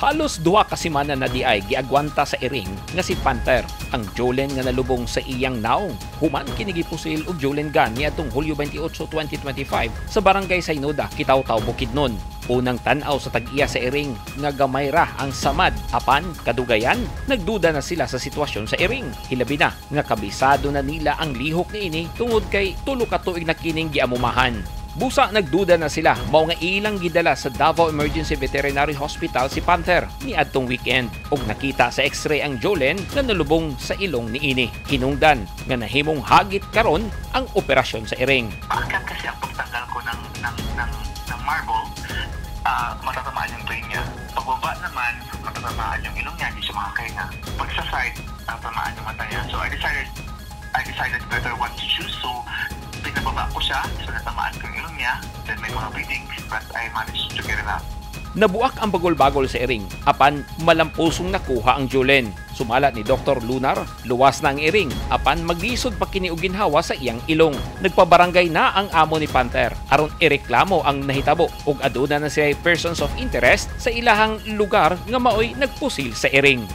Halos duha ka semana na di ay giagwanta sa iring nga si Panther ang Jolen nga nalubong sa iyang naong. Human kini gipusil og Jolen gun niadtong Hulyo 28, 2025 sa Barangay Saynoda, Kitaw-Taw, Bukidnon. Unang tan-aw sa tag-iya sa iring nga gamay ra ang samad apan kadugayan nagduda na sila sa sitwasyon sa iring. Hilabi na nga kabisado na nila ang lihok niini tungod kay tulo ka tuig na kining giamumahan. Busa nagduda na sila mao nga ilang gidala sa Davao Emergency Veterinary Hospital si Panther niadtong weekend ug nakita sa x-ray ang Jolen nga nalubong sa ilong niini. Hinungdan nga nahimong hagit karon ang operasyon sa iring. Bakit kasi ang pagtanggal ko ng marble, matatamaan yung brain niya. Pagbaba naman, matatamaan yung ilong niya, hindi siya makakahinga. Pag sa side, tamaan yung mata niya. So I decided better what to choose. So pinababa ko siya, so natamaan ko yung ilong niya, then may mga bleeding, but I managed to get it out. Nabuak ang bagol-bagol sa iring, apan malampusong nakuha ang Jolen. Sumalat ni Dr. Lunar, luwas na ang iring, apan maglisod pa kini og ginhawa sa iyang ilong. Nagpabarangay na ang amo ni Panther, aron ireklamo ang nahitabo ug aduna na siya persons of interest sa ilahang lugar nga maoy nagpusil sa iring.